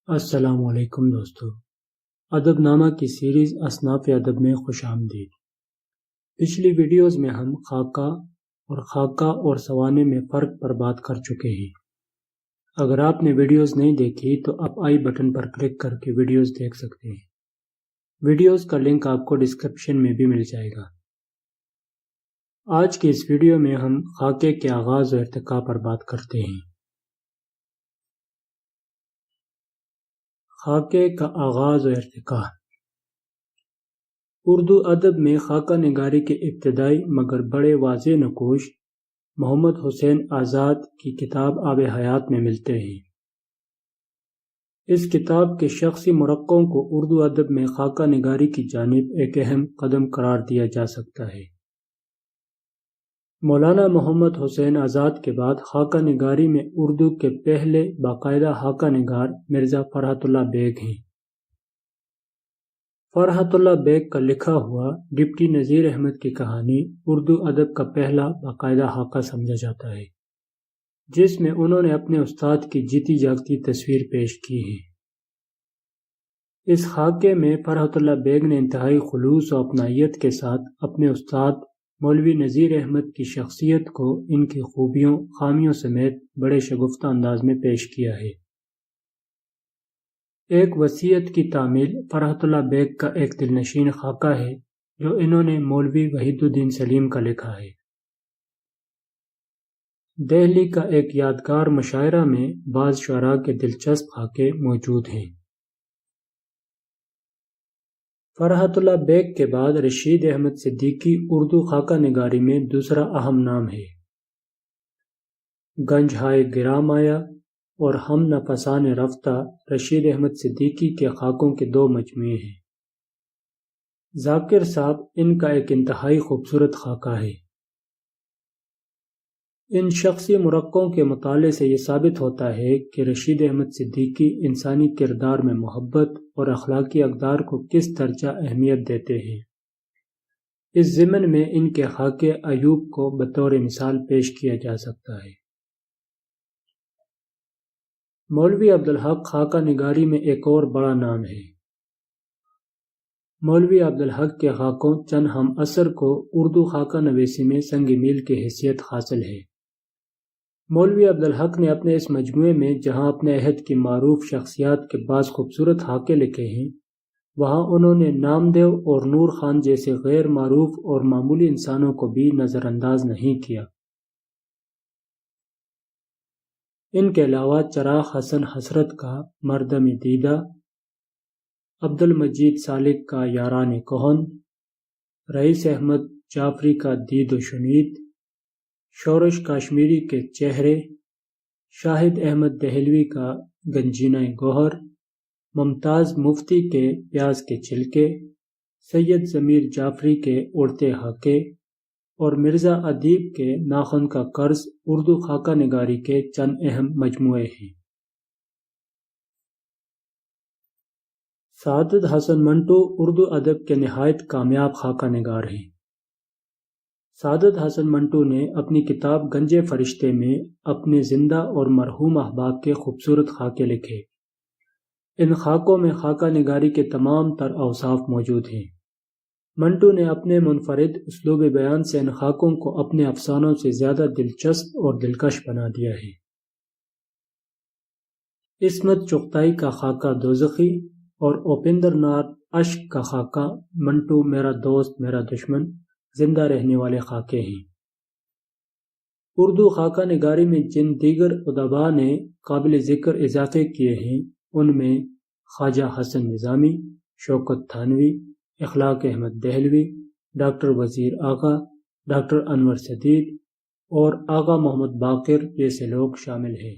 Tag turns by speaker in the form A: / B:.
A: السلام علیکم دوستو، ادب نامہ کی سیریز اصناف ادب میں خوش آمدید۔ پچھلی ویڈیوز میں ہم خاکہ اور سوانح میں فرق پر بات کر چکے ہیں۔ اگر آپ نے ویڈیوز نہیں دیکھی تو آپ آئی بٹن پر کلک کر کے ویڈیوز دیکھ سکتے ہیں۔ ویڈیوز کا لنک آپ کو ڈسکرپشن میں بھی مل جائے گا۔ آج کی اس ویڈیو میں ہم خاکے کے آغاز و ارتقاء پر بات کرتے ہیں۔ خاکے کا آغاز و ارتقاء۔ اردو ادب میں خاکہ نگاری کے ابتدائی مگر بڑے واضح نقوش محمد حسین آزاد کی کتاب آب حیات میں ملتے ہیں۔ اس کتاب کے شخصی مرقعوں کو اردو ادب میں خاکہ نگاری کی جانب ایک اہم قدم قرار دیا جا سکتا ہے۔ مولانا محمد حسین آزاد کے بعد خاکہ نگاری میں اردو کے پہلے باقاعدہ خاکہ نگار مرزا فرحت اللہ بیگ ہیں۔ فرحت اللہ بیگ کا لکھا ہوا ڈپٹی نذیر احمد کی کہانی اردو ادب کا پہلا باقاعدہ خاکہ سمجھا جاتا ہے، جس میں انہوں نے اپنے استاد کی جیتی جاگتی تصویر پیش کی ہے۔ اس خاکے میں فرحت اللہ بیگ نے انتہائی خلوص و اپنائیت کے ساتھ اپنے استاد مولوی نذیر احمد کی شخصیت کو ان کی خوبیوں خامیوں سمیت بڑے شگفتہ انداز میں پیش کیا ہے۔ ایک وصیت کی تعمیل فرحت اللہ بیگ کا ایک دلنشین خاکہ ہے جو انہوں نے مولوی وحید الدین سلیم کا لکھا ہے۔ دہلی کا ایک یادگار مشاعرہ میں بعض شعراء کے دلچسپ خاکے موجود ہیں۔ فرحت اللہ بیگ کے بعد رشید احمد صدیقی اردو خاکہ نگاری میں دوسرا اہم نام ہے۔ گنج ہائے گرام آیا اور ہم نفسان رفتہ رشید احمد صدیقی کے خاکوں کے دو مجموعے ہیں۔ ذاکر صاحب ان کا ایک انتہائی خوبصورت خاکہ ہے۔ ان شخصی مرقعوں کے مطالعے سے یہ ثابت ہوتا ہے کہ رشید احمد صدیقی انسانی کردار میں محبت اور اخلاقی اقدار کو کس درجہ اہمیت دیتے ہیں۔ اس ضمن میں ان کے خاکے ایوب کو بطور مثال پیش کیا جا سکتا ہے۔ مولوی عبدالحق خاکہ نگاری میں ایک اور بڑا نام ہے۔ مولوی عبدالحق کے خاکوں چند ہم عصر کو اردو خاکہ نویسی میں سنگ میل کی حیثیت حاصل ہے۔ مولوی عبدالحق نے اپنے اس مجموعے میں جہاں اپنے عہد کی معروف شخصیات کے بعض خوبصورت خاکے لکھے ہیں، وہاں انہوں نے نامدیو اور نور خان جیسے غیر معروف اور معمولی انسانوں کو بھی نظر انداز نہیں کیا۔ ان کے علاوہ چراغ حسن حسرت کا مردم دیدہ، عبد المجید سالک کا یاران کہن، رئیس احمد جعفری کا دید و شنید، شورش کاشمیری کے چہرے، شاہد احمد دہلوی کا گنجینہ گوہر، ممتاز مفتی کے پیاز کے چھلکے، سید ضمیر جعفری کے اڑتے خاکے اور مرزا ادیب کے ناخن کا قرض اردو خاکہ نگاری کے چند اہم مجموعے ہیں۔ سعادت حسن منٹو اردو ادب کے نہایت کامیاب خاکہ نگار ہیں۔ سعادت حسن منٹو نے اپنی کتاب گنج فرشتے میں اپنے زندہ اور مرحوم احباب کے خوبصورت خاکے لکھے۔ ان خاکوں میں خاکہ نگاری کے تمام تر اوصاف موجود ہیں۔ منٹو نے اپنے منفرد اسلوب بیان سے ان خاکوں کو اپنے افسانوں سے زیادہ دلچسپ اور دلکش بنا دیا ہے۔ عصمت چغتائی کا خاکہ دوزخی اور اوپندر ناتھ اشک کا خاکہ منٹو میرا دوست میرا دشمن زندہ رہنے والے خاکے ہیں۔ اردو خاکہ نگاری میں جن دیگر ادباء نے قابل ذکر اضافے کیے ہیں، ان میں خواجہ حسن نظامی، شوکت تھانوی، اخلاق احمد دہلوی، ڈاکٹر وزیر آغا، ڈاکٹر انور سدید اور آغا محمد باقر جیسے لوگ شامل ہیں۔